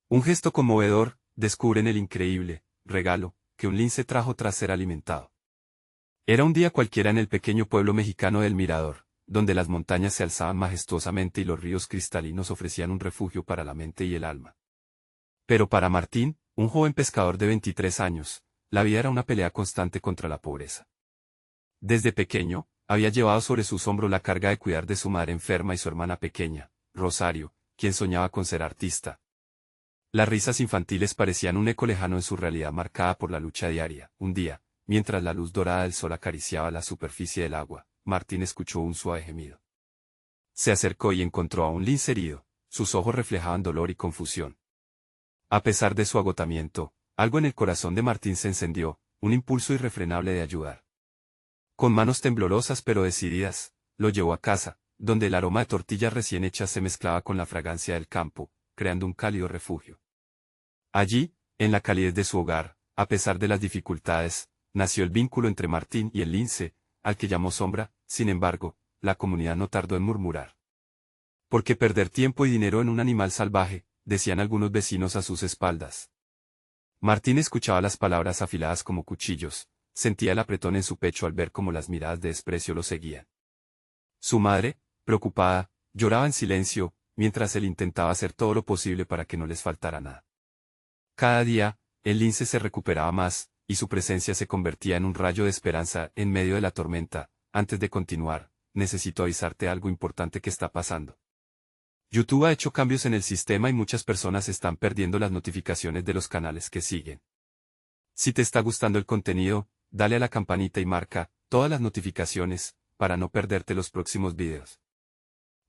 Un gesto conmovedor, descubren el increíble regalo que un lince trajo tras ser alimentado. Era un día cualquiera en el pequeño pueblo mexicano del Mirador, donde las montañas se alzaban majestuosamente y los ríos cristalinos ofrecían un refugio para la mente y el alma. Pero para Martín, un joven pescador de 23 años, la vida era una pelea constante contra la pobreza. Desde pequeño, había llevado sobre sus hombros la carga de cuidar de su madre enferma y su hermana pequeña, Rosario, quien soñaba con ser artista. Las risas infantiles parecían un eco lejano en su realidad marcada por la lucha diaria. Un día, mientras la luz dorada del sol acariciaba la superficie del agua, Martín escuchó un suave gemido. Se acercó y encontró a un lince herido, sus ojos reflejaban dolor y confusión. A pesar de su agotamiento, algo en el corazón de Martín se encendió, un impulso irrefrenable de ayudar. Con manos temblorosas pero decididas, lo llevó a casa, donde el aroma de tortillas recién hechas se mezclaba con la fragancia del campo, creando un cálido refugio. Allí, en la calidez de su hogar, a pesar de las dificultades, nació el vínculo entre Martín y el lince, al que llamó Sombra. Sin embargo, la comunidad no tardó en murmurar. ¿Por qué perder tiempo y dinero en un animal salvaje?, decían algunos vecinos a sus espaldas. Martín escuchaba las palabras afiladas como cuchillos, sentía el apretón en su pecho al ver cómo las miradas de desprecio lo seguían. Su madre, preocupada, lloraba en silencio, mientras él intentaba hacer todo lo posible para que no les faltara nada. Cada día, el lince se recuperaba más, y su presencia se convertía en un rayo de esperanza en medio de la tormenta. Antes de continuar, necesito avisarte algo importante que está pasando. YouTube ha hecho cambios en el sistema y muchas personas están perdiendo las notificaciones de los canales que siguen. Si te está gustando el contenido, dale a la campanita y marca todas las notificaciones, para no perderte los próximos videos.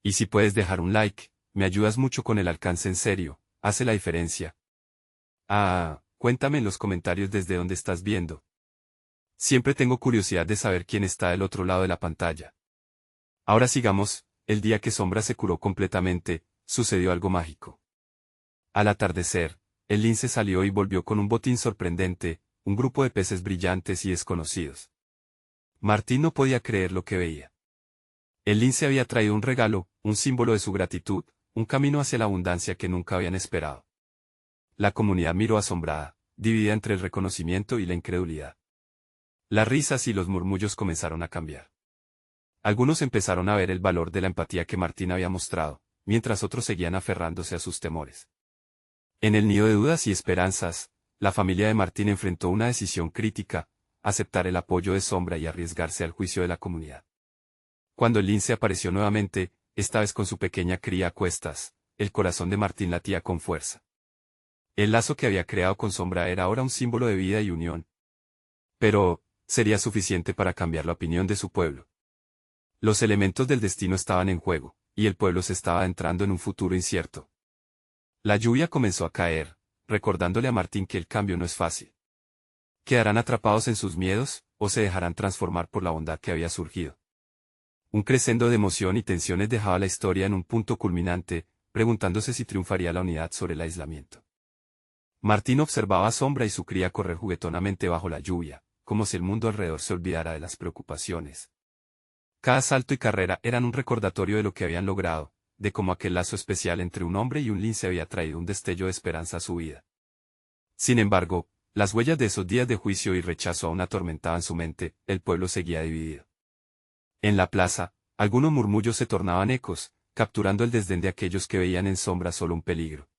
Y si puedes dejar un like, me ayudas mucho con el alcance, en serio, hace la diferencia. Cuéntame en los comentarios desde dónde estás viendo. Siempre tengo curiosidad de saber quién está del otro lado de la pantalla. Ahora sigamos. El día que Sombra se curó completamente, sucedió algo mágico. Al atardecer, el lince salió y volvió con un botín sorprendente, un grupo de peces brillantes y desconocidos. Martín no podía creer lo que veía. El lince había traído un regalo, un símbolo de su gratitud, un camino hacia la abundancia que nunca habían esperado. La comunidad miró asombrada, dividida entre el reconocimiento y la incredulidad. Las risas y los murmullos comenzaron a cambiar. Algunos empezaron a ver el valor de la empatía que Martín había mostrado, mientras otros seguían aferrándose a sus temores. En el nido de dudas y esperanzas, la familia de Martín enfrentó una decisión crítica: aceptar el apoyo de Sombra y arriesgarse al juicio de la comunidad. Cuando el lince apareció nuevamente, esta vez con su pequeña cría a cuestas, el corazón de Martín latía con fuerza. El lazo que había creado con Sombra era ahora un símbolo de vida y unión. Pero, ¿sería suficiente para cambiar la opinión de su pueblo? Los elementos del destino estaban en juego, y el pueblo se estaba adentrando en un futuro incierto. La lluvia comenzó a caer, recordándole a Martín que el cambio no es fácil. ¿Quedarán atrapados en sus miedos, o se dejarán transformar por la bondad que había surgido? Un crescendo de emoción y tensiones dejaba la historia en un punto culminante, preguntándose si triunfaría la unidad sobre el aislamiento. Martín observaba a Sombra y su cría correr juguetonamente bajo la lluvia, como si el mundo alrededor se olvidara de las preocupaciones. Cada salto y carrera eran un recordatorio de lo que habían logrado, de cómo aquel lazo especial entre un hombre y un lince había traído un destello de esperanza a su vida. Sin embargo, las huellas de esos días de juicio y rechazo aún atormentaban su mente. El pueblo seguía dividido. En la plaza, algunos murmullos se tornaban ecos, capturando el desdén de aquellos que veían en Sombra solo un peligro.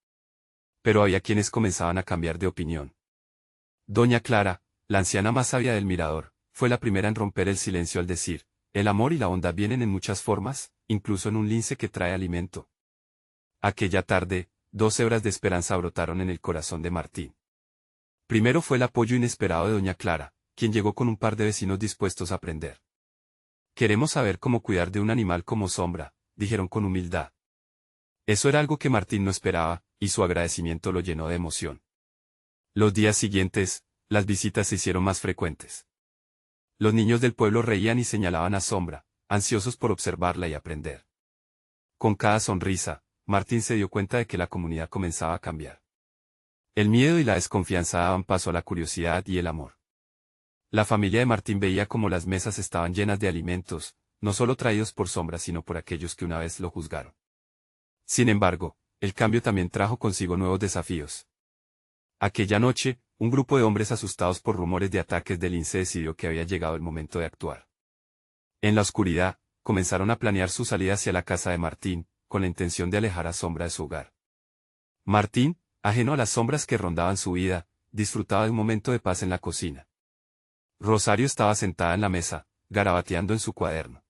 Pero había quienes comenzaban a cambiar de opinión. Doña Clara, la anciana más sabia del Mirador, fue la primera en romper el silencio al decir: el amor y la bondad vienen en muchas formas, incluso en un lince que trae alimento. Aquella tarde, 2 hebras de esperanza brotaron en el corazón de Martín. Primero fue el apoyo inesperado de Doña Clara, quien llegó con un par de vecinos dispuestos a aprender. Queremos saber cómo cuidar de un animal como Sombra, dijeron con humildad. Eso era algo que Martín no esperaba, y su agradecimiento lo llenó de emoción. Los días siguientes, las visitas se hicieron más frecuentes. Los niños del pueblo reían y señalaban a Sombra, ansiosos por observarla y aprender. Con cada sonrisa, Martín se dio cuenta de que la comunidad comenzaba a cambiar. El miedo y la desconfianza daban paso a la curiosidad y el amor. La familia de Martín veía cómo las mesas estaban llenas de alimentos, no solo traídos por Sombra sino por aquellos que una vez lo juzgaron. Sin embargo, el cambio también trajo consigo nuevos desafíos. Aquella noche, un grupo de hombres asustados por rumores de ataques del lince decidió que había llegado el momento de actuar. En la oscuridad, comenzaron a planear su salida hacia la casa de Martín, con la intención de alejar a Sombra de su hogar. Martín, ajeno a las sombras que rondaban su vida, disfrutaba de un momento de paz en la cocina. Rosario estaba sentada en la mesa, garabateando en su cuaderno.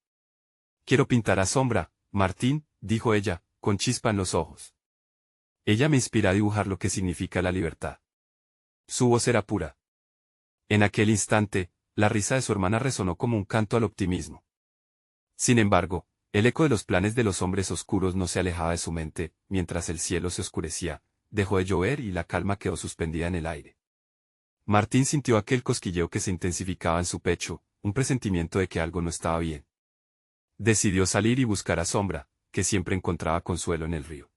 «Quiero pintar a Sombra, Martín», dijo ella, con chispa en los ojos. «Ella me inspira a dibujar lo que significa la libertad». Su voz era pura. En aquel instante, la risa de su hermana resonó como un canto al optimismo. Sin embargo, el eco de los planes de los hombres oscuros no se alejaba de su mente, mientras el cielo se oscurecía, dejó de llover y la calma quedó suspendida en el aire. Martín sintió aquel cosquilleo que se intensificaba en su pecho, un presentimiento de que algo no estaba bien. Decidió salir y buscar a Sombra, que siempre encontraba consuelo en el río.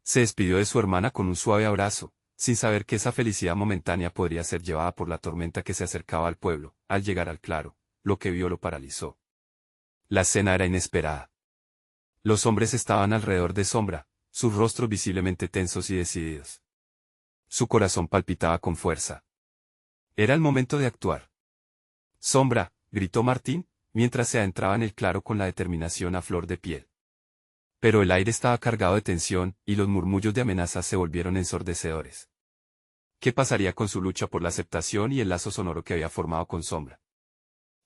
Se despidió de su hermana con un suave abrazo, sin saber que esa felicidad momentánea podría ser llevada por la tormenta que se acercaba al pueblo. Al llegar al claro, lo que vio lo paralizó. La escena era inesperada. Los hombres estaban alrededor de Sombra, sus rostros visiblemente tensos y decididos. Su corazón palpitaba con fuerza. Era el momento de actuar. «Sombra», gritó Martín, mientras se adentraba en el claro con la determinación a flor de piel. Pero el aire estaba cargado de tensión, y los murmullos de amenaza se volvieron ensordecedores. ¿Qué pasaría con su lucha por la aceptación y el lazo sonoro que había formado con Sombra?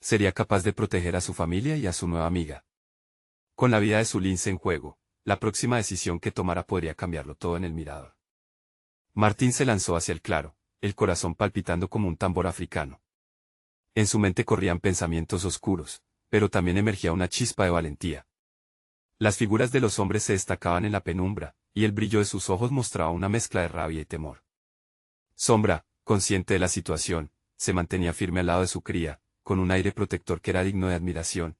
¿Sería capaz de proteger a su familia y a su nueva amiga? Con la vida de su lince en juego, la próxima decisión que tomara podría cambiarlo todo en el mirador. Martín se lanzó hacia el claro, el corazón palpitando como un tambor africano. En su mente corrían pensamientos oscuros, pero también emergía una chispa de valentía. Las figuras de los hombres se destacaban en la penumbra, y el brillo de sus ojos mostraba una mezcla de rabia y temor. Sombra, consciente de la situación, se mantenía firme al lado de su cría, con un aire protector que era digno de admiración.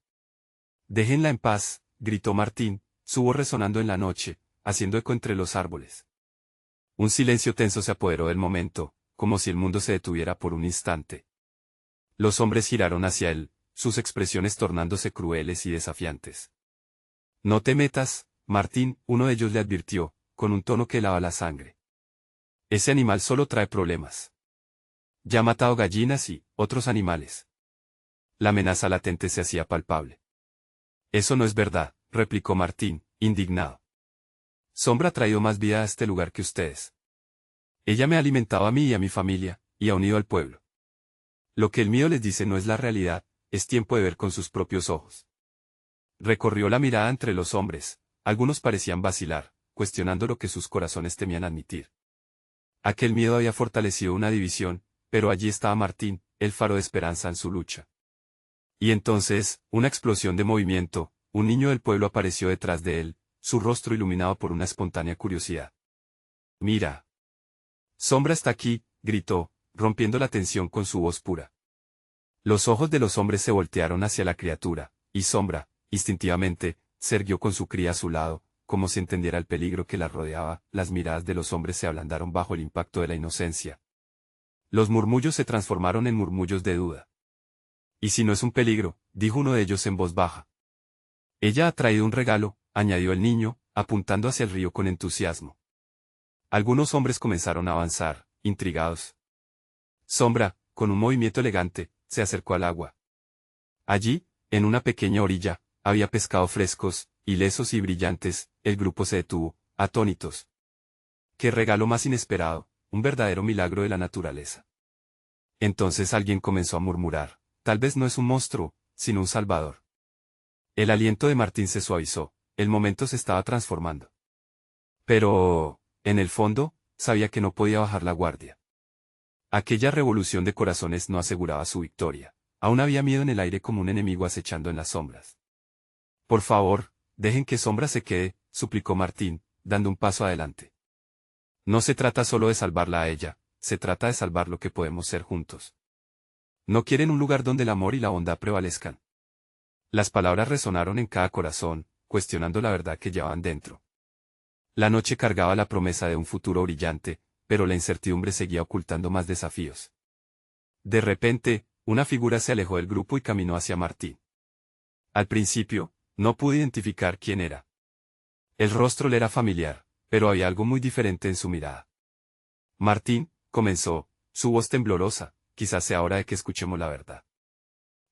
«Déjenla en paz», gritó Martín, su voz resonando en la noche, haciendo eco entre los árboles. Un silencio tenso se apoderó del momento, como si el mundo se detuviera por un instante. Los hombres giraron hacia él, sus expresiones tornándose crueles y desafiantes. «No te metas, Martín», uno de ellos le advirtió, con un tono que helaba la sangre. «Ese animal solo trae problemas. Ya ha matado gallinas y otros animales». La amenaza latente se hacía palpable. «Eso no es verdad», replicó Martín, indignado. «Sombra ha traído más vida a este lugar que ustedes. Ella me ha alimentado a mí y a mi familia, y ha unido al pueblo. Lo que el mío les dice no es la realidad, es tiempo de ver con sus propios ojos». Recorrió la mirada entre los hombres, algunos parecían vacilar, cuestionando lo que sus corazones temían admitir. Aquel miedo había fortalecido una división, pero allí estaba Martín, el faro de esperanza en su lucha. Y entonces, una explosión de movimiento, un niño del pueblo apareció detrás de él, su rostro iluminado por una espontánea curiosidad. «Mira. Sombra está aquí», gritó, rompiendo la tensión con su voz pura. Los ojos de los hombres se voltearon hacia la criatura, y Sombra, instintivamente, se irguió con su cría a su lado, como si entendiera el peligro que la rodeaba. Las miradas de los hombres se ablandaron bajo el impacto de la inocencia. Los murmullos se transformaron en murmullos de duda. «¿Y si no es un peligro?», dijo uno de ellos en voz baja. «Ella ha traído un regalo», añadió el niño, apuntando hacia el río con entusiasmo. Algunos hombres comenzaron a avanzar, intrigados. Sombra, con un movimiento elegante, se acercó al agua. Allí, en una pequeña orilla, había pescado frescos, ilesos y brillantes. El grupo se detuvo, atónitos. «¡Qué regalo más inesperado! Un verdadero milagro de la naturaleza». Entonces alguien comenzó a murmurar: «Tal vez no es un monstruo, sino un salvador». El aliento de Martín se suavizó, el momento se estaba transformando. Pero, en el fondo, sabía que no podía bajar la guardia. Aquella revolución de corazones no aseguraba su victoria. Aún había miedo en el aire como un enemigo acechando en las sombras. «Por favor, dejen que Sombra se quede», suplicó Martín, dando un paso adelante. «No se trata solo de salvarla a ella, se trata de salvar lo que podemos ser juntos. ¿No quieren un lugar donde el amor y la bondad prevalezcan?». Las palabras resonaron en cada corazón, cuestionando la verdad que llevaban dentro. La noche cargaba la promesa de un futuro brillante, pero la incertidumbre seguía ocultando más desafíos. De repente, una figura se alejó del grupo y caminó hacia Martín. Al principio, no pude identificar quién era. El rostro le era familiar, pero había algo muy diferente en su mirada. Martín, comenzó, su voz temblorosa, quizás sea hora de que escuchemos la verdad.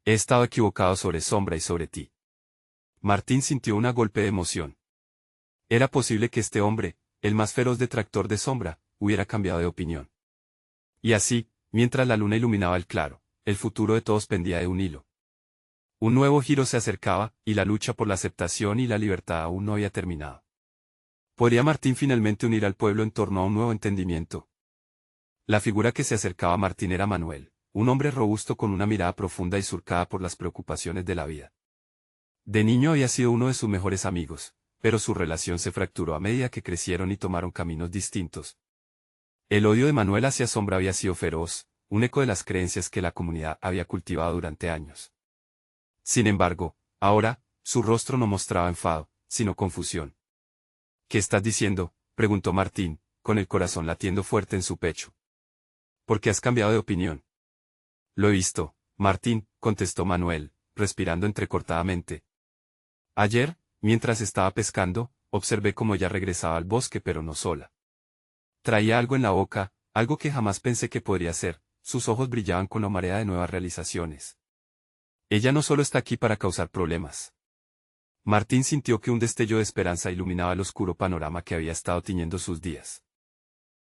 He estado equivocado sobre Sombra y sobre ti. Martín sintió un golpe de emoción. Era posible que este hombre, el más feroz detractor de Sombra, hubiera cambiado de opinión. Y así, mientras la luna iluminaba el claro, el futuro de todos pendía de un hilo. Un nuevo giro se acercaba, y la lucha por la aceptación y la libertad aún no había terminado. ¿Podría Martín finalmente unir al pueblo en torno a un nuevo entendimiento? La figura que se acercaba a Martín era Manuel, un hombre robusto con una mirada profunda y surcada por las preocupaciones de la vida. De niño había sido uno de sus mejores amigos, pero su relación se fracturó a medida que crecieron y tomaron caminos distintos. El odio de Manuel hacia Sombra había sido feroz, un eco de las creencias que la comunidad había cultivado durante años. Sin embargo, ahora, su rostro no mostraba enfado, sino confusión. ¿Qué estás diciendo?, preguntó Martín, con el corazón latiendo fuerte en su pecho. ¿Por qué has cambiado de opinión? Lo he visto, Martín, contestó Manuel, respirando entrecortadamente. Ayer, mientras estaba pescando, observé cómo ella regresaba al bosque pero no sola. Traía algo en la boca, algo que jamás pensé que podría ser, sus ojos brillaban con una marea de nuevas realizaciones. Ella no solo está aquí para causar problemas. Martín sintió que un destello de esperanza iluminaba el oscuro panorama que había estado tiñendo sus días.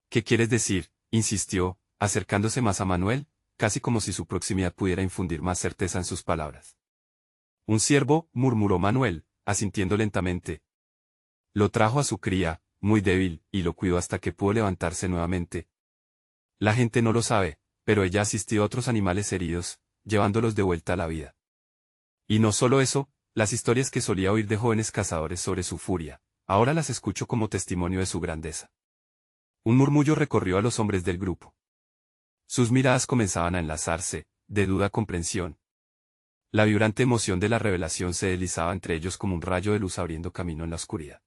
¿Qué quieres decir?, insistió, acercándose más a Manuel, casi como si su proximidad pudiera infundir más certeza en sus palabras. Un ciervo, murmuró Manuel, asintiendo lentamente. Lo trajo a su cría, muy débil, y lo cuidó hasta que pudo levantarse nuevamente. La gente no lo sabe, pero ella asistió a otros animales heridos, llevándolos de vuelta a la vida. Y no solo eso, las historias que solía oír de jóvenes cazadores sobre su furia, ahora las escucho como testimonio de su grandeza. Un murmullo recorrió a los hombres del grupo. Sus miradas comenzaban a enlazarse, de duda comprensión. La vibrante emoción de la revelación se deslizaba entre ellos como un rayo de luz abriendo camino en la oscuridad.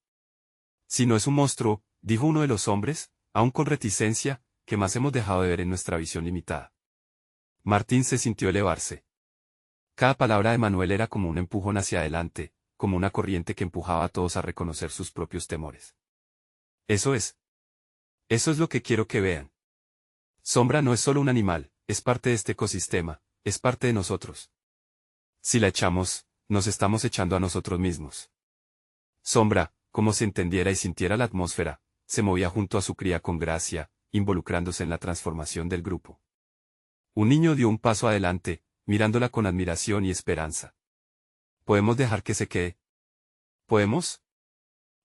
Si no es un monstruo, dijo uno de los hombres, aún con reticencia, que más hemos dejado de ver en nuestra visión limitada. Martín se sintió elevarse. Cada palabra de Manuel era como un empujón hacia adelante, como una corriente que empujaba a todos a reconocer sus propios temores. Eso es. Eso es lo que quiero que vean. Sombra no es solo un animal, es parte de este ecosistema, es parte de nosotros. Si la echamos, nos estamos echando a nosotros mismos. Sombra, como si entendiera y sintiera la atmósfera, se movía junto a su cría con gracia, involucrándose en la transformación del grupo. Un niño dio un paso adelante, mirándola con admiración y esperanza. ¿Podemos dejar que se quede? ¿Podemos?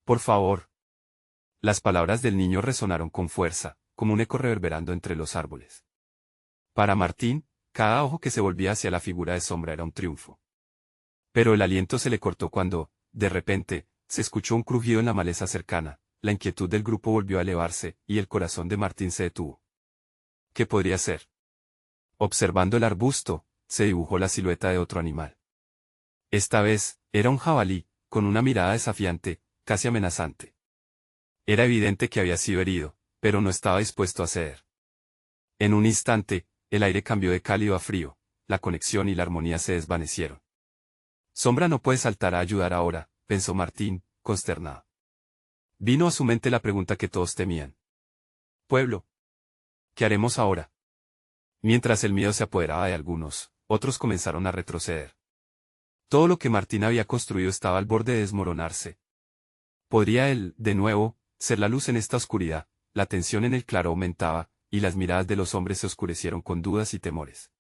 Por favor. Las palabras del niño resonaron con fuerza, como un eco reverberando entre los árboles. Para Martín, cada ojo que se volvía hacia la figura de Sombra era un triunfo. Pero el aliento se le cortó cuando, de repente, se escuchó un crujido en la maleza cercana, la inquietud del grupo volvió a elevarse, y el corazón de Martín se detuvo. ¿Qué podría ser? Observando el arbusto, se dibujó la silueta de otro animal. Esta vez, era un jabalí, con una mirada desafiante, casi amenazante. Era evidente que había sido herido, pero no estaba dispuesto a ceder. En un instante, el aire cambió de cálido a frío, la conexión y la armonía se desvanecieron. Sombra no puede saltar a ayudar ahora, pensó Martín, consternado. Vino a su mente la pregunta que todos temían. Pueblo. ¿Qué haremos ahora? Mientras el miedo se apoderaba de algunos, otros comenzaron a retroceder. Todo lo que Martín había construido estaba al borde de desmoronarse. ¿Podría él, de nuevo, ser la luz en esta oscuridad? La tensión en el claro aumentaba, y las miradas de los hombres se oscurecieron con dudas y temores.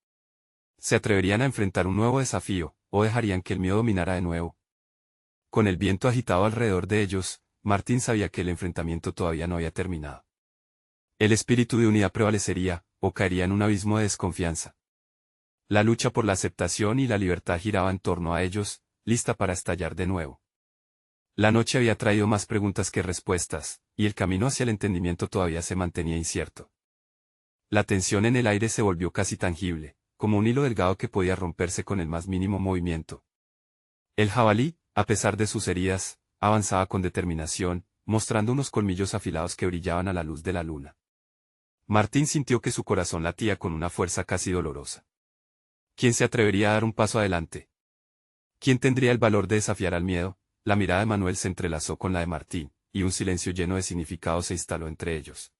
¿Se atreverían a enfrentar un nuevo desafío, o dejarían que el miedo dominara de nuevo? Con el viento agitado alrededor de ellos, Martín sabía que el enfrentamiento todavía no había terminado. El espíritu de unidad prevalecería, o caería en un abismo de desconfianza. La lucha por la aceptación y la libertad giraba en torno a ellos, lista para estallar de nuevo. La noche había traído más preguntas que respuestas, y el camino hacia el entendimiento todavía se mantenía incierto. La tensión en el aire se volvió casi tangible, como un hilo delgado que podía romperse con el más mínimo movimiento. El jabalí, a pesar de sus heridas, avanzaba con determinación, mostrando unos colmillos afilados que brillaban a la luz de la luna. Martín sintió que su corazón latía con una fuerza casi dolorosa. ¿Quién se atrevería a dar un paso adelante? ¿Quién tendría el valor de desafiar al miedo? La mirada de Manuel se entrelazó con la de Martín, y un silencio lleno de significado se instaló entre ellos.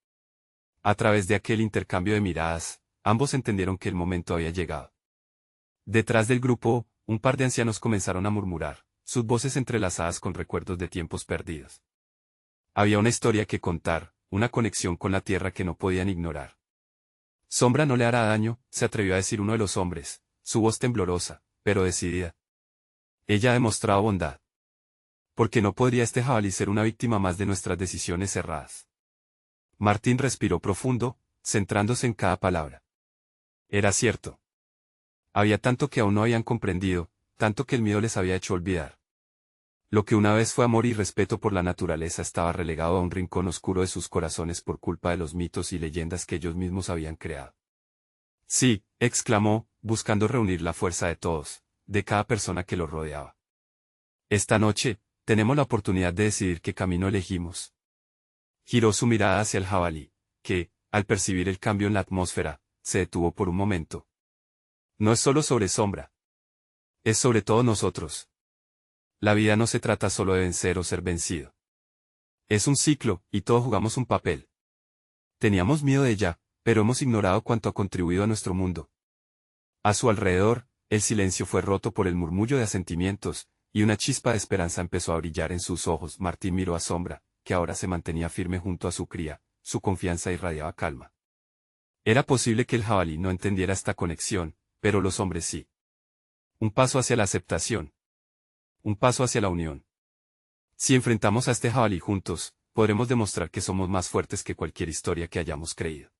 A través de aquel intercambio de miradas, ambos entendieron que el momento había llegado. Detrás del grupo, un par de ancianos comenzaron a murmurar, sus voces entrelazadas con recuerdos de tiempos perdidos. Había una historia que contar, una conexión con la tierra que no podían ignorar. Sombra no le hará daño, se atrevió a decir uno de los hombres, su voz temblorosa, pero decidida. Ella ha demostrado bondad. ¿Por qué no podría este jabalí ser una víctima más de nuestras decisiones erradas? Martín respiró profundo, centrándose en cada palabra. Era cierto. Había tanto que aún no habían comprendido, tanto que el miedo les había hecho olvidar. Lo que una vez fue amor y respeto por la naturaleza estaba relegado a un rincón oscuro de sus corazones por culpa de los mitos y leyendas que ellos mismos habían creado. Sí, exclamó, buscando reunir la fuerza de todos, de cada persona que los rodeaba. Esta noche, tenemos la oportunidad de decidir qué camino elegimos. Giró su mirada hacia el jabalí, que, al percibir el cambio en la atmósfera, se detuvo por un momento. No es solo sobre Sombra. Es sobre todos nosotros. La vida no se trata solo de vencer o ser vencido. Es un ciclo, y todos jugamos un papel. Teníamos miedo de ella, pero hemos ignorado cuánto ha contribuido a nuestro mundo. A su alrededor, el silencio fue roto por el murmullo de asentimientos, y una chispa de esperanza empezó a brillar en sus ojos. Martín miró a Sombra, que ahora se mantenía firme junto a su cría, su confianza irradiaba calma. Era posible que el jabalí no entendiera esta conexión, pero los hombres sí. Un paso hacia la aceptación. Un paso hacia la unión. Si enfrentamos a este jabalí juntos, podremos demostrar que somos más fuertes que cualquier historia que hayamos creído.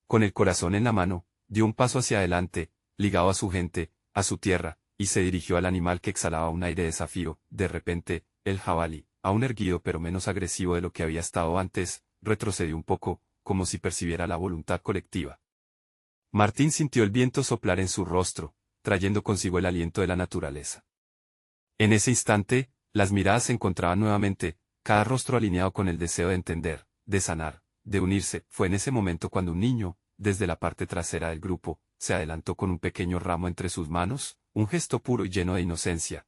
Con el corazón en la mano, dio un paso hacia adelante, ligado a su gente, a su tierra, y se dirigió al animal que exhalaba un aire de desafío. De repente, el jabalí, aún erguido pero menos agresivo de lo que había estado antes, retrocedió un poco, como si percibiera la voluntad colectiva. Martín sintió el viento soplar en su rostro, trayendo consigo el aliento de la naturaleza. En ese instante, las miradas se encontraban nuevamente, cada rostro alineado con el deseo de entender, de sanar, de unirse. Fue en ese momento cuando un niño, desde la parte trasera del grupo, se adelantó con un pequeño ramo entre sus manos, un gesto puro y lleno de inocencia.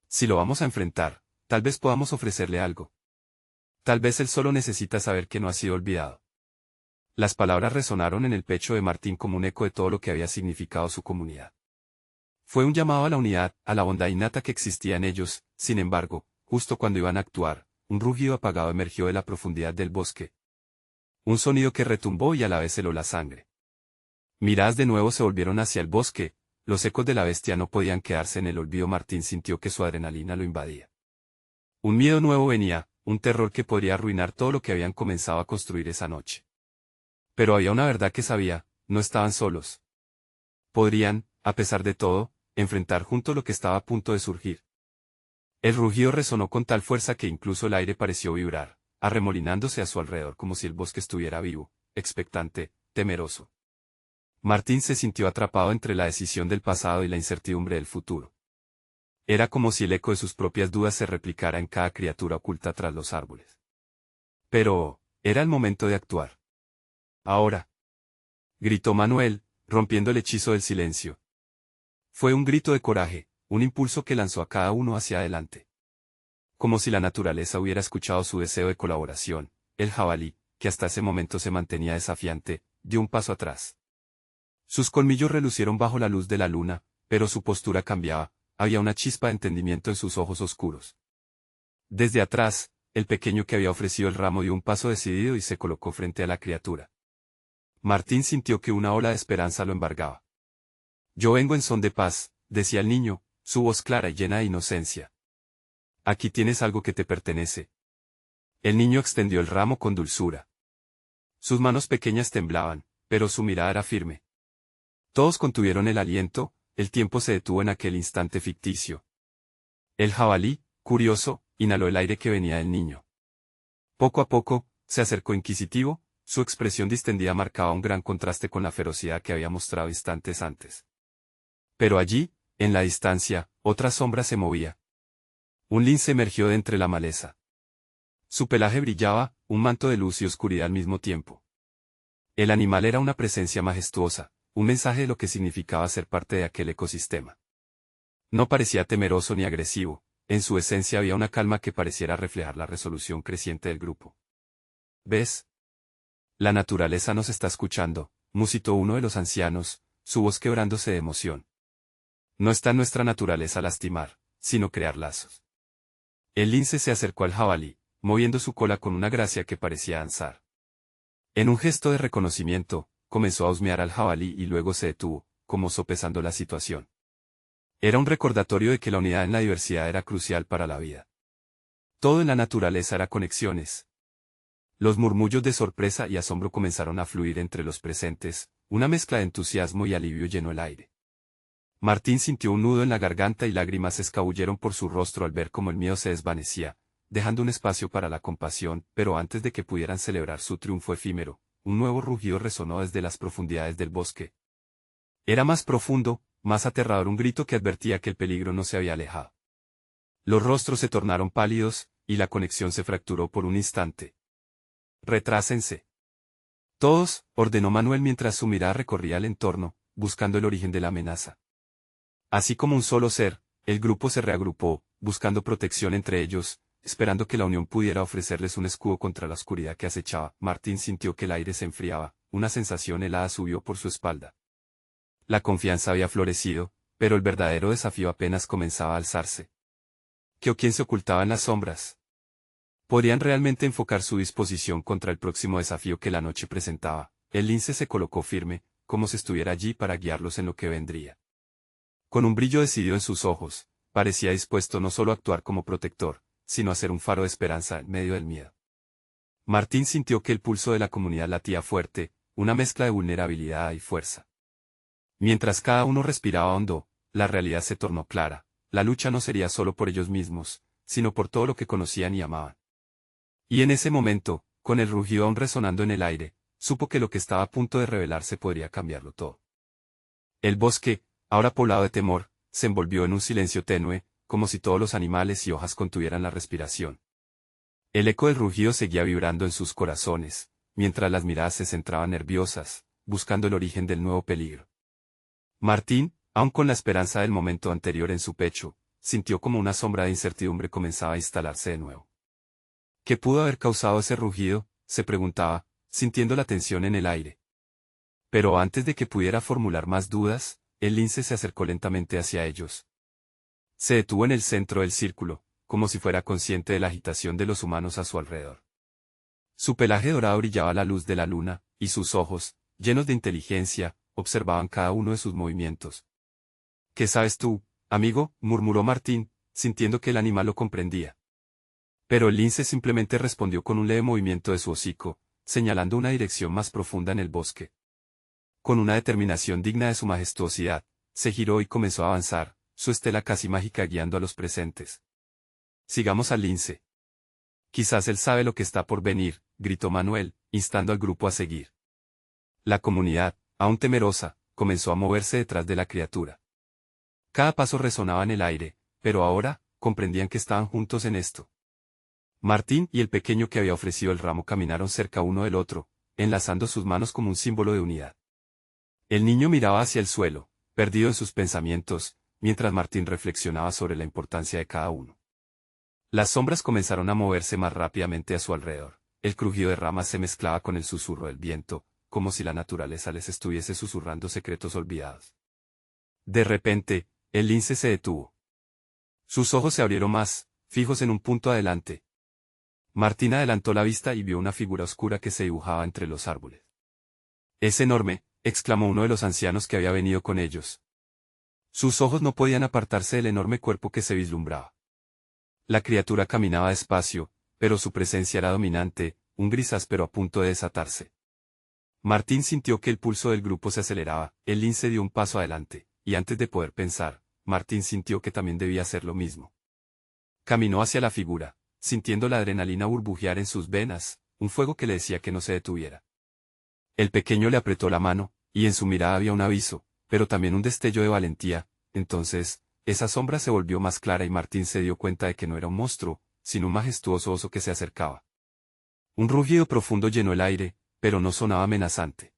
Si lo vamos a enfrentar, tal vez podamos ofrecerle algo. Tal vez él solo necesita saber que no ha sido olvidado. Las palabras resonaron en el pecho de Martín como un eco de todo lo que había significado su comunidad. Fue un llamado a la unidad, a la bondad innata que existía en ellos. Sin embargo, justo cuando iban a actuar, un rugido apagado emergió de la profundidad del bosque. Un sonido que retumbó y a la vez heló la sangre. Miradas de nuevo se volvieron hacia el bosque, los ecos de la bestia no podían quedarse en el olvido. Martín sintió que su adrenalina lo invadía. Un miedo nuevo venía, un terror que podría arruinar todo lo que habían comenzado a construir esa noche. Pero había una verdad que sabía, no estaban solos. Podrían, a pesar de todo, enfrentar juntos lo que estaba a punto de surgir. El rugido resonó con tal fuerza que incluso el aire pareció vibrar, arremolinándose a su alrededor como si el bosque estuviera vivo, expectante, temeroso. Martín se sintió atrapado entre la decisión del pasado y la incertidumbre del futuro. Era como si el eco de sus propias dudas se replicara en cada criatura oculta tras los árboles. Pero, era el momento de actuar. Ahora. Gritó Manuel, rompiendo el hechizo del silencio. Fue un grito de coraje, un impulso que lanzó a cada uno hacia adelante. Como si la naturaleza hubiera escuchado su deseo de colaboración, el jabalí, que hasta ese momento se mantenía desafiante, dio un paso atrás. Sus colmillos relucieron bajo la luz de la luna, pero su postura cambiaba, había una chispa de entendimiento en sus ojos oscuros. Desde atrás, el pequeño que había ofrecido el ramo dio un paso decidido y se colocó frente a la criatura. Martín sintió que una ola de esperanza lo embargaba. Yo vengo en son de paz, decía el niño, su voz clara y llena de inocencia. Aquí tienes algo que te pertenece. El niño extendió el ramo con dulzura. Sus manos pequeñas temblaban, pero su mirada era firme. Todos contuvieron el aliento, el tiempo se detuvo en aquel instante ficticio. El jabalí, curioso, inhaló el aire que venía del niño. Poco a poco, se acercó inquisitivo, su expresión distendida marcaba un gran contraste con la ferocidad que había mostrado instantes antes. Pero allí, en la distancia, otra sombra se movía. Un lince emergió de entre la maleza. Su pelaje brillaba, un manto de luz y oscuridad al mismo tiempo. El animal era una presencia majestuosa, un mensaje de lo que significaba ser parte de aquel ecosistema. No parecía temeroso ni agresivo, en su esencia había una calma que pareciera reflejar la resolución creciente del grupo. ¿Ves? La naturaleza nos está escuchando, musitó uno de los ancianos, su voz quebrándose de emoción. No está en nuestra naturaleza lastimar, sino crear lazos. El lince se acercó al jabalí, moviendo su cola con una gracia que parecía danzar. En un gesto de reconocimiento, comenzó a husmear al jabalí y luego se detuvo, como sopesando la situación. Era un recordatorio de que la unidad en la diversidad era crucial para la vida. Todo en la naturaleza era conexiones. Los murmullos de sorpresa y asombro comenzaron a fluir entre los presentes, una mezcla de entusiasmo y alivio llenó el aire. Martín sintió un nudo en la garganta y lágrimas se escabulleron por su rostro al ver cómo el miedo se desvanecía, dejando un espacio para la compasión, pero antes de que pudieran celebrar su triunfo efímero, un nuevo rugido resonó desde las profundidades del bosque. Era más profundo, más aterrador, un grito que advertía que el peligro no se había alejado. Los rostros se tornaron pálidos, y la conexión se fracturó por un instante. «Retrásense». «Todos», ordenó Manuel mientras su mirada recorría el entorno, buscando el origen de la amenaza. Así como un solo ser, el grupo se reagrupó, buscando protección entre ellos, esperando que la unión pudiera ofrecerles un escudo contra la oscuridad que acechaba. Martín sintió que el aire se enfriaba, una sensación helada subió por su espalda. La confianza había florecido, pero el verdadero desafío apenas comenzaba a alzarse. ¿Qué o quién se ocultaba en las sombras? ¿Podrían realmente enfocar su disposición contra el próximo desafío que la noche presentaba? El lince se colocó firme, como si estuviera allí para guiarlos en lo que vendría. Con un brillo decidido en sus ojos, parecía dispuesto no solo a actuar como protector, sino a ser un faro de esperanza en medio del miedo. Martín sintió que el pulso de la comunidad latía fuerte, una mezcla de vulnerabilidad y fuerza. Mientras cada uno respiraba hondo, la realidad se tornó clara, la lucha no sería solo por ellos mismos, sino por todo lo que conocían y amaban. Y en ese momento, con el rugido aún resonando en el aire, supo que lo que estaba a punto de revelarse podría cambiarlo todo. El bosque, ahora poblado de temor, se envolvió en un silencio tenue, como si todos los animales y hojas contuvieran la respiración. El eco del rugido seguía vibrando en sus corazones, mientras las miradas se centraban nerviosas, buscando el origen del nuevo peligro. Martín, aun con la esperanza del momento anterior en su pecho, sintió como una sombra de incertidumbre comenzaba a instalarse de nuevo. ¿Qué pudo haber causado ese rugido?, se preguntaba, sintiendo la tensión en el aire. Pero antes de que pudiera formular más dudas, el lince se acercó lentamente hacia ellos. Se detuvo en el centro del círculo, como si fuera consciente de la agitación de los humanos a su alrededor. Su pelaje dorado brillaba a la luz de la luna, y sus ojos, llenos de inteligencia, observaban cada uno de sus movimientos. «¿Qué sabes tú, amigo?», murmuró Martín, sintiendo que el animal lo comprendía. Pero el lince simplemente respondió con un leve movimiento de su hocico, señalando una dirección más profunda en el bosque. Con una determinación digna de su majestuosidad, se giró y comenzó a avanzar, su estela casi mágica guiando a los presentes. «Sigamos al lince. Quizás él sabe lo que está por venir», gritó Manuel, instando al grupo a seguir. La comunidad, aún temerosa, comenzó a moverse detrás de la criatura. Cada paso resonaba en el aire, pero ahora, comprendían que estaban juntos en esto. Martín y el pequeño que había ofrecido el ramo caminaron cerca uno del otro, enlazando sus manos como un símbolo de unidad. El niño miraba hacia el suelo, perdido en sus pensamientos, mientras Martín reflexionaba sobre la importancia de cada uno. Las sombras comenzaron a moverse más rápidamente a su alrededor. El crujido de ramas se mezclaba con el susurro del viento, como si la naturaleza les estuviese susurrando secretos olvidados. De repente, el lince se detuvo. Sus ojos se abrieron más, fijos en un punto adelante. Martín adelantó la vista y vio una figura oscura que se dibujaba entre los árboles. «Es enorme», exclamó uno de los ancianos que había venido con ellos. Sus ojos no podían apartarse del enorme cuerpo que se vislumbraba. La criatura caminaba despacio, pero su presencia era dominante, un gris áspero a punto de desatarse. Martín sintió que el pulso del grupo se aceleraba, el lince dio un paso adelante, y antes de poder pensar, Martín sintió que también debía hacer lo mismo. Caminó hacia la figura, sintiendo la adrenalina burbujear en sus venas, un fuego que le decía que no se detuviera. El pequeño le apretó la mano, y en su mirada había un aviso, pero también un destello de valentía. Entonces, esa sombra se volvió más clara y Martín se dio cuenta de que no era un monstruo, sino un majestuoso oso que se acercaba. Un rugido profundo llenó el aire, pero no sonaba amenazante.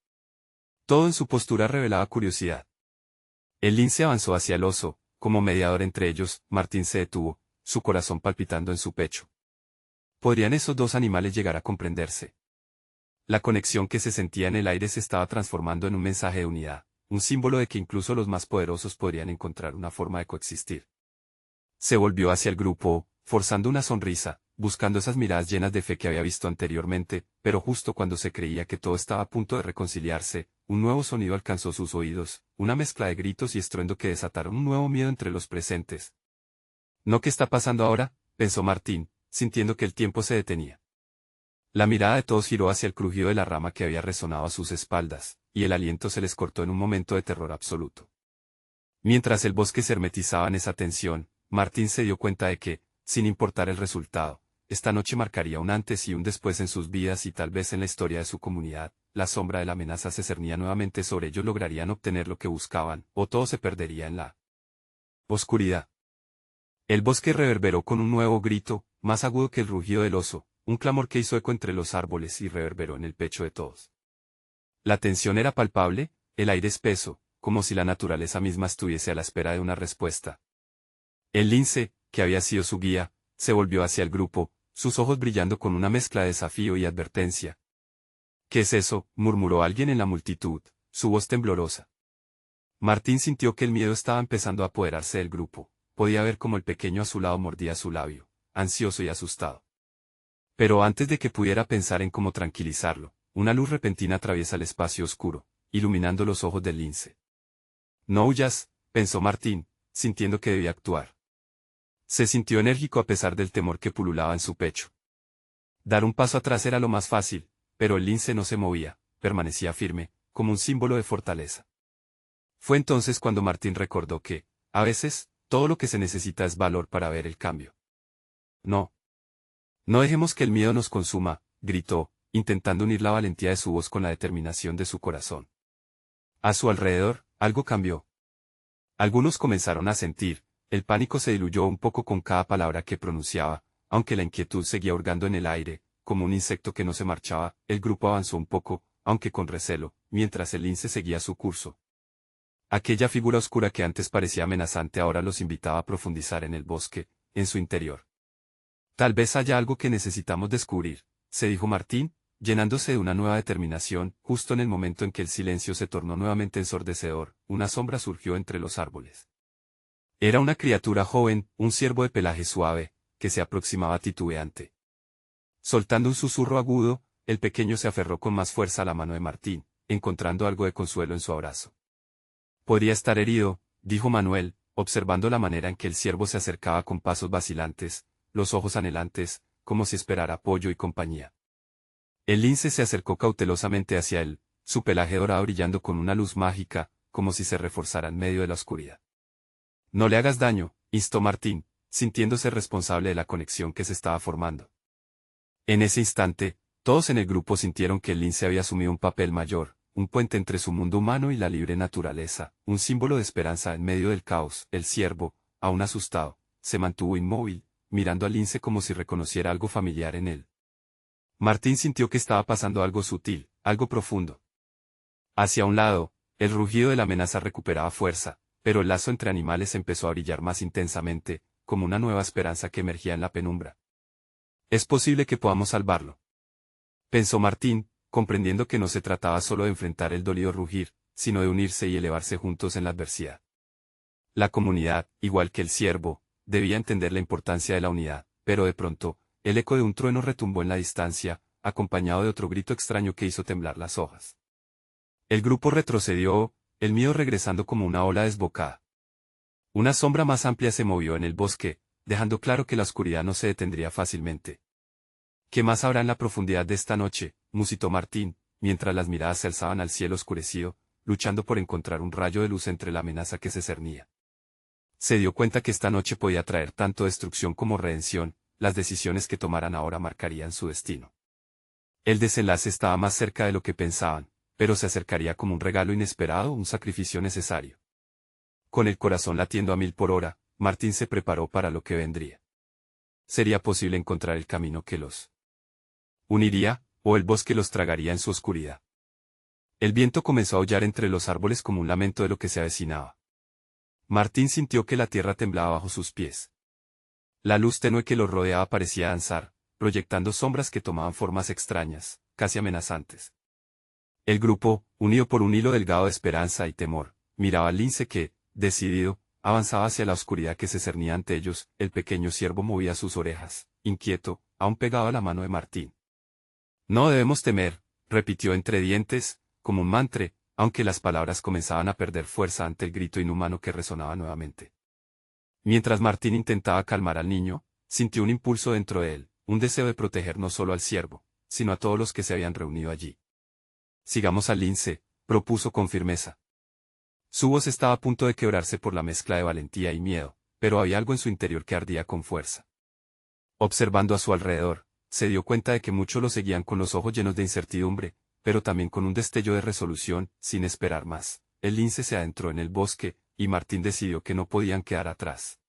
Todo en su postura revelaba curiosidad. El lince avanzó hacia el oso, como mediador entre ellos. Martín se detuvo, su corazón palpitando en su pecho. ¿Podrían esos dos animales llegar a comprenderse? La conexión que se sentía en el aire se estaba transformando en un mensaje de unidad, un símbolo de que incluso los más poderosos podrían encontrar una forma de coexistir. Se volvió hacia el grupo, forzando una sonrisa, buscando esas miradas llenas de fe que había visto anteriormente, pero justo cuando se creía que todo estaba a punto de reconciliarse, un nuevo sonido alcanzó sus oídos, una mezcla de gritos y estruendo que desataron un nuevo miedo entre los presentes. ¿No qué está pasando ahora?, pensó Martín, sintiendo que el tiempo se detenía. La mirada de todos giró hacia el crujido de la rama que había resonado a sus espaldas, y el aliento se les cortó en un momento de terror absoluto. Mientras el bosque se hermetizaba en esa tensión, Martín se dio cuenta de que, sin importar el resultado, esta noche marcaría un antes y un después en sus vidas y tal vez en la historia de su comunidad. La sombra de la amenaza se cernía nuevamente sobre ellos. ¿Lograrían obtener lo que buscaban, o todo se perdería en la oscuridad? El bosque reverberó con un nuevo grito, más agudo que el rugido del oso, un clamor que hizo eco entre los árboles y reverberó en el pecho de todos. La tensión era palpable, el aire espeso, como si la naturaleza misma estuviese a la espera de una respuesta. El lince, que había sido su guía, se volvió hacia el grupo, sus ojos brillando con una mezcla de desafío y advertencia. ¿Qué es eso?, murmuró alguien en la multitud, su voz temblorosa. Martín sintió que el miedo estaba empezando a apoderarse del grupo, podía ver cómo el pequeño a su lado mordía su labio, ansioso y asustado. Pero antes de que pudiera pensar en cómo tranquilizarlo, una luz repentina atraviesa el espacio oscuro, iluminando los ojos del lince. No huyas, pensó Martín, sintiendo que debía actuar. Se sintió enérgico a pesar del temor que pululaba en su pecho. Dar un paso atrás era lo más fácil, pero el lince no se movía, permanecía firme, como un símbolo de fortaleza. Fue entonces cuando Martín recordó que, a veces, todo lo que se necesita es valor para ver el cambio. No. No dejemos que el miedo nos consuma, gritó, intentando unir la valentía de su voz con la determinación de su corazón. A su alrededor, algo cambió. Algunos comenzaron a sentir, el pánico se diluyó un poco con cada palabra que pronunciaba, aunque la inquietud seguía hurgando en el aire, como un insecto que no se marchaba. El grupo avanzó un poco, aunque con recelo, mientras el lince seguía su curso. Aquella figura oscura que antes parecía amenazante ahora los invitaba a profundizar en el bosque, en su interior. Tal vez haya algo que necesitamos descubrir, se dijo Martín, llenándose de una nueva determinación. Justo en el momento en que el silencio se tornó nuevamente ensordecedor, una sombra surgió entre los árboles. Era una criatura joven, un ciervo de pelaje suave, que se aproximaba titubeante. Soltando un susurro agudo, el pequeño se aferró con más fuerza a la mano de Martín, encontrando algo de consuelo en su abrazo. Podría estar herido, dijo Manuel, observando la manera en que el ciervo se acercaba con pasos vacilantes, los ojos anhelantes, como si esperara apoyo y compañía. El lince se acercó cautelosamente hacia él, su pelaje dorado brillando con una luz mágica, como si se reforzara en medio de la oscuridad. No le hagas daño, instó Martín, sintiéndose responsable de la conexión que se estaba formando. En ese instante, todos en el grupo sintieron que el lince había asumido un papel mayor, un puente entre su mundo humano y la libre naturaleza, un símbolo de esperanza en medio del caos. El ciervo, aún asustado, se mantuvo inmóvil, mirando al lince como si reconociera algo familiar en él. Martín sintió que estaba pasando algo sutil, algo profundo. Hacia un lado, el rugido de la amenaza recuperaba fuerza, pero el lazo entre animales empezó a brillar más intensamente, como una nueva esperanza que emergía en la penumbra. Es posible que podamos salvarlo, pensó Martín, comprendiendo que no se trataba solo de enfrentar el dolido rugir, sino de unirse y elevarse juntos en la adversidad. La comunidad, igual que el ciervo, debía entender la importancia de la unidad, pero de pronto, el eco de un trueno retumbó en la distancia, acompañado de otro grito extraño que hizo temblar las hojas. El grupo retrocedió, el miedo regresando como una ola desbocada. Una sombra más amplia se movió en el bosque, dejando claro que la oscuridad no se detendría fácilmente. ¿Qué más habrá en la profundidad de esta noche?, musitó Martín, mientras las miradas se alzaban al cielo oscurecido, luchando por encontrar un rayo de luz entre la amenaza que se cernía. Se dio cuenta que esta noche podía traer tanto destrucción como redención. Las decisiones que tomaran ahora marcarían su destino. El desenlace estaba más cerca de lo que pensaban, pero se acercaría como un regalo inesperado, un sacrificio necesario. Con el corazón latiendo a 1000 por hora, Martín se preparó para lo que vendría. ¿Sería posible encontrar el camino que los uniría, o el bosque los tragaría en su oscuridad? El viento comenzó a aullar entre los árboles como un lamento de lo que se avecinaba. Martín sintió que la tierra temblaba bajo sus pies. La luz tenue que los rodeaba parecía danzar, proyectando sombras que tomaban formas extrañas, casi amenazantes. El grupo, unido por un hilo delgado de esperanza y temor, miraba al lince que, decidido, avanzaba hacia la oscuridad que se cernía ante ellos. El pequeño ciervo movía sus orejas, inquieto, aún pegado a la mano de Martín. No debemos temer, repitió entre dientes, como un mantra, aunque las palabras comenzaban a perder fuerza ante el grito inhumano que resonaba nuevamente. Mientras Martín intentaba calmar al niño, sintió un impulso dentro de él, un deseo de proteger no solo al ciervo, sino a todos los que se habían reunido allí. Sigamos al lince, propuso con firmeza. Su voz estaba a punto de quebrarse por la mezcla de valentía y miedo, pero había algo en su interior que ardía con fuerza. Observando a su alrededor, se dio cuenta de que muchos lo seguían con los ojos llenos de incertidumbre, pero también con un destello de resolución. Sin esperar más, el lince se adentró en el bosque, y Martín decidió que no podían quedar atrás.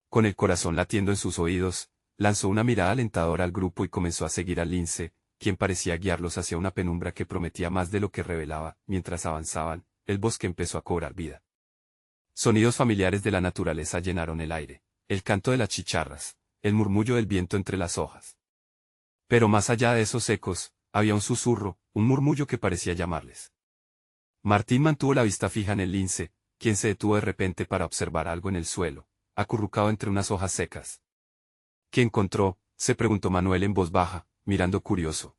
Con el corazón latiendo en sus oídos, lanzó una mirada alentadora al grupo y comenzó a seguir al lince, quien parecía guiarlos hacia una penumbra que prometía más de lo que revelaba. Mientras avanzaban, el bosque empezó a cobrar vida. Sonidos familiares de la naturaleza llenaron el aire, el canto de las chicharras, el murmullo del viento entre las hojas. Pero más allá de esos ecos, había un susurro, un murmullo que parecía llamarles. Martín mantuvo la vista fija en el lince, quien se detuvo de repente para observar algo en el suelo, acurrucado entre unas hojas secas. ¿Qué encontró?, se preguntó Manuel en voz baja, mirando curioso.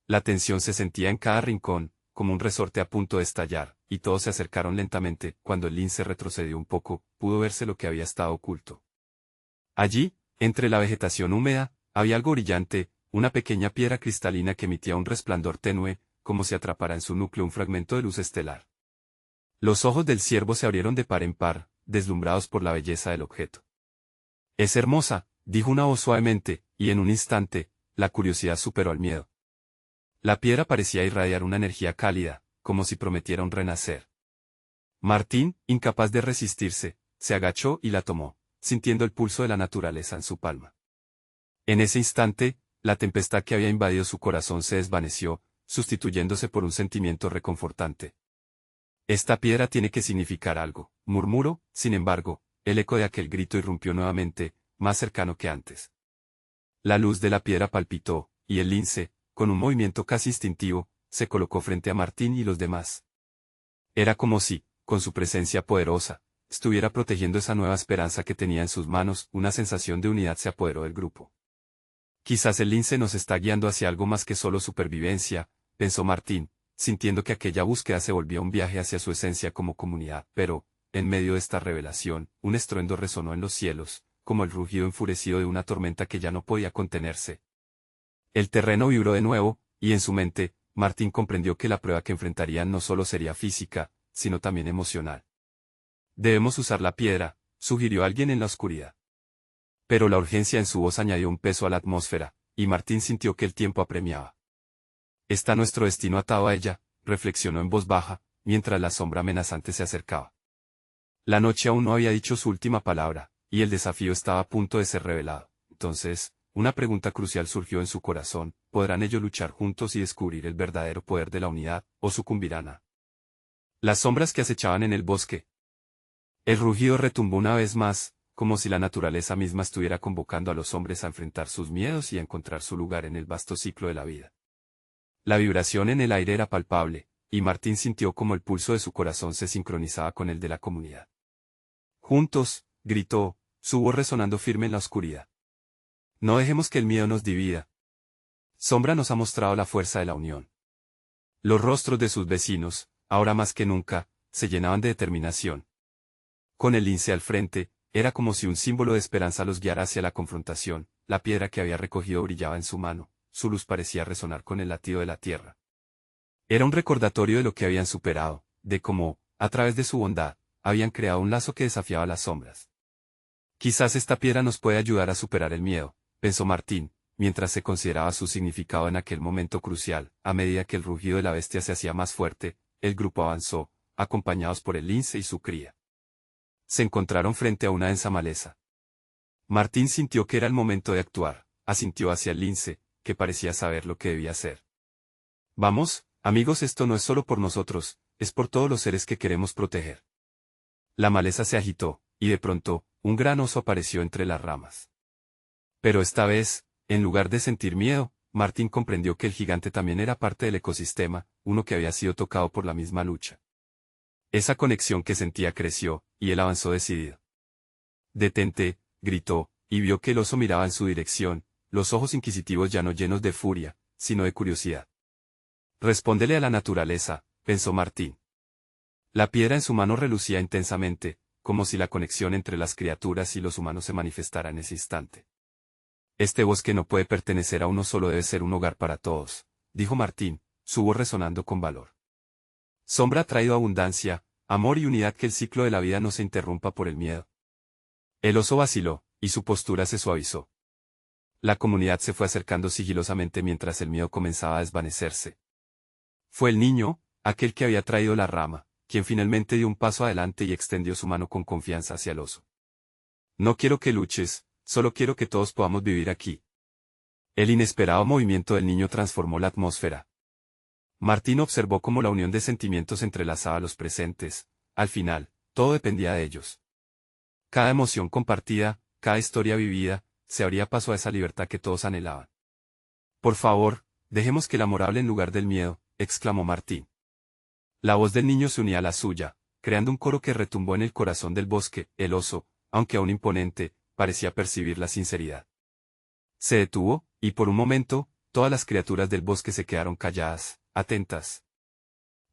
La tensión se sentía en cada rincón, como un resorte a punto de estallar, y todos se acercaron lentamente. Cuando el lince retrocedió un poco, pudo verse lo que había estado oculto. Allí, entre la vegetación húmeda, había algo brillante, una pequeña piedra cristalina que emitía un resplandor tenue, como si atrapara en su núcleo un fragmento de luz estelar. Los ojos del ciervo se abrieron de par en par, deslumbrados por la belleza del objeto. «Es hermosa», dijo una voz suavemente, y en un instante, la curiosidad superó al miedo. La piedra parecía irradiar una energía cálida, como si prometiera un renacer. Martín, incapaz de resistirse, se agachó y la tomó, sintiendo el pulso de la naturaleza en su palma. En ese instante, la tempestad que había invadido su corazón se desvaneció, sustituyéndose por un sentimiento reconfortante. «Esta piedra tiene que significar algo», murmuró. Sin embargo, el eco de aquel grito irrumpió nuevamente, más cercano que antes. La luz de la piedra palpitó, y el lince, con un movimiento casi instintivo, se colocó frente a Martín y los demás. Era como si, con su presencia poderosa, estuviera protegiendo esa nueva esperanza que tenía en sus manos. Una sensación de unidad se apoderó del grupo. «Quizás el lince nos está guiando hacia algo más que solo supervivencia», pensó Martín, sintiendo que aquella búsqueda se volvía un viaje hacia su esencia como comunidad. Pero, en medio de esta revelación, un estruendo resonó en los cielos, como el rugido enfurecido de una tormenta que ya no podía contenerse. El terreno vibró de nuevo, y en su mente, Martín comprendió que la prueba que enfrentarían no solo sería física, sino también emocional. «Debemos usar la piedra», sugirió alguien en la oscuridad. Pero la urgencia en su voz añadió un peso a la atmósfera, y Martín sintió que el tiempo apremiaba. «Está nuestro destino atado a ella», reflexionó en voz baja, mientras la sombra amenazante se acercaba. La noche aún no había dicho su última palabra, y el desafío estaba a punto de ser revelado. Entonces, una pregunta crucial surgió en su corazón: ¿podrán ellos luchar juntos y descubrir el verdadero poder de la unidad, o sucumbirán a las sombras que acechaban en el bosque? El rugido retumbó una vez más, como si la naturaleza misma estuviera convocando a los hombres a enfrentar sus miedos y a encontrar su lugar en el vasto ciclo de la vida. La vibración en el aire era palpable, y Martín sintió como el pulso de su corazón se sincronizaba con el de la comunidad. «Juntos», gritó, su voz resonando firme en la oscuridad. «No dejemos que el miedo nos divida». Sombra nos ha mostrado la fuerza de la unión. Los rostros de sus vecinos, ahora más que nunca, se llenaban de determinación. Con el lince al frente, era como si un símbolo de esperanza los guiara hacia la confrontación. La piedra que había recogido brillaba en su mano, su luz parecía resonar con el latido de la tierra. Era un recordatorio de lo que habían superado, de cómo, a través de su bondad, habían creado un lazo que desafiaba las sombras. «Quizás esta piedra nos puede ayudar a superar el miedo», pensó Martín, mientras se consideraba su significado en aquel momento crucial. A medida que el rugido de la bestia se hacía más fuerte, el grupo avanzó, acompañados por el lince y su cría. Se encontraron frente a una densa maleza. Martín sintió que era el momento de actuar, asintió hacia el lince, que parecía saber lo que debía hacer. «Vamos, amigos, esto no es solo por nosotros, es por todos los seres que queremos proteger». La maleza se agitó, y de pronto, un gran oso apareció entre las ramas. Pero esta vez, en lugar de sentir miedo, Martín comprendió que el gigante también era parte del ecosistema, uno que había sido tocado por la misma lucha. Esa conexión que sentía creció, y él avanzó decidido. «Detente», gritó, y vio que el oso miraba en su dirección, los ojos inquisitivos ya no llenos de furia, sino de curiosidad. «Respóndele a la naturaleza», pensó Martín. La piedra en su mano relucía intensamente, como si la conexión entre las criaturas y los humanos se manifestara en ese instante. «Este bosque no puede pertenecer a uno solo, debe ser un hogar para todos», dijo Martín, su voz resonando con valor. «Sombra ha traído abundancia, amor y unidad, que el ciclo de la vida no se interrumpa por el miedo». El oso vaciló, y su postura se suavizó. La comunidad se fue acercando sigilosamente mientras el miedo comenzaba a desvanecerse. Fue el niño, aquel que había traído la rama, quien finalmente dio un paso adelante y extendió su mano con confianza hacia el oso. «No quiero que luches, solo quiero que todos podamos vivir aquí». El inesperado movimiento del niño transformó la atmósfera. Martín observó cómo la unión de sentimientos entrelazaba a los presentes. Al final, todo dependía de ellos. Cada emoción compartida, cada historia vivida, se abría paso a esa libertad que todos anhelaban. «Por favor, dejemos que el amor hable en lugar del miedo», exclamó Martín. La voz del niño se unía a la suya, creando un coro que retumbó en el corazón del bosque. El oso, aunque aún imponente, parecía percibir la sinceridad. Se detuvo, y por un momento, todas las criaturas del bosque se quedaron calladas, atentas.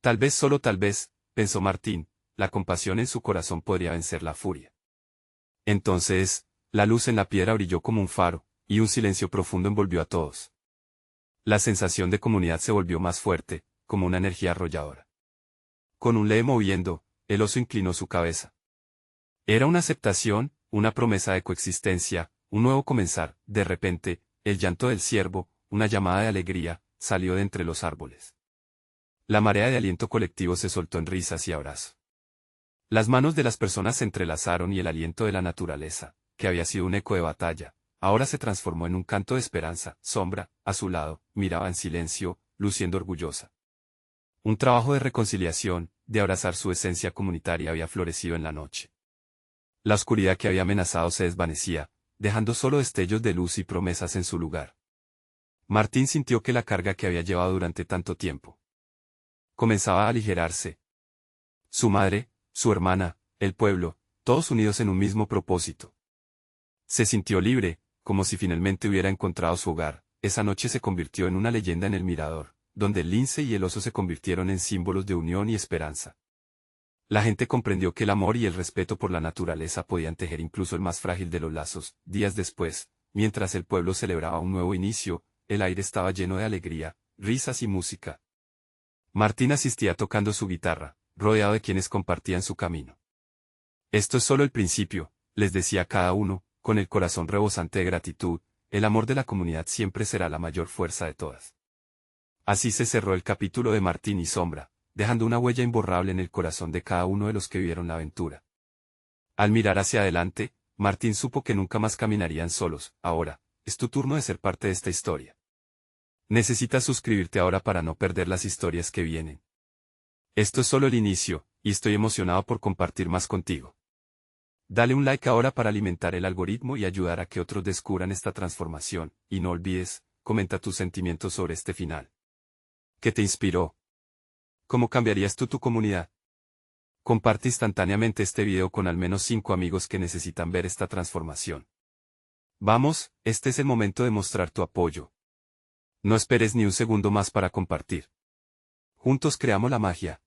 Tal vez, solo tal vez, pensó Martín, la compasión en su corazón podría vencer la furia. Entonces, la luz en la piedra brilló como un faro, y un silencio profundo envolvió a todos. La sensación de comunidad se volvió más fuerte, como una energía arrolladora. Con un leve moviendo, el oso inclinó su cabeza. Era una aceptación, una promesa de coexistencia, un nuevo comenzar. De repente, el llanto del ciervo, una llamada de alegría, salió de entre los árboles. La marea de aliento colectivo se soltó en risas y abrazos. Las manos de las personas se entrelazaron y el aliento de la naturaleza, que había sido un eco de batalla, ahora se transformó en un canto de esperanza. Sombra, a su lado, miraba en silencio, luciendo orgullosa. Un trabajo de reconciliación, de abrazar su esencia comunitaria, había florecido en la noche. La oscuridad que había amenazado se desvanecía, dejando solo destellos de luz y promesas en su lugar. Martín sintió que la carga que había llevado durante tanto tiempo comenzaba a aligerarse. Su madre, su hermana, el pueblo, todos unidos en un mismo propósito. Se sintió libre, como si finalmente hubiera encontrado su hogar. Esa noche se convirtió en una leyenda en el mirador, donde el lince y el oso se convirtieron en símbolos de unión y esperanza. La gente comprendió que el amor y el respeto por la naturaleza podían tejer incluso el más frágil de los lazos. Días después, mientras el pueblo celebraba un nuevo inicio, el aire estaba lleno de alegría, risas y música. Martín asistía tocando su guitarra, rodeado de quienes compartían su camino. «Esto es solo el principio», les decía cada uno, con el corazón rebosante de gratitud. «El amor de la comunidad siempre será la mayor fuerza de todas». Así se cerró el capítulo de Martín y Sombra, dejando una huella imborrable en el corazón de cada uno de los que vivieron la aventura. Al mirar hacia adelante, Martín supo que nunca más caminarían solos. Ahora, es tu turno de ser parte de esta historia. Necesitas suscribirte ahora para no perder las historias que vienen. Esto es solo el inicio, y estoy emocionado por compartir más contigo. Dale un like ahora para alimentar el algoritmo y ayudar a que otros descubran esta transformación, y no olvides, comenta tus sentimientos sobre este final. ¿Qué te inspiró? ¿Cómo cambiarías tú tu comunidad? Comparte instantáneamente este video con al menos 5 amigos que necesitan ver esta transformación. Vamos, este es el momento de mostrar tu apoyo. No esperes ni un segundo más para compartir. Juntos creamos la magia.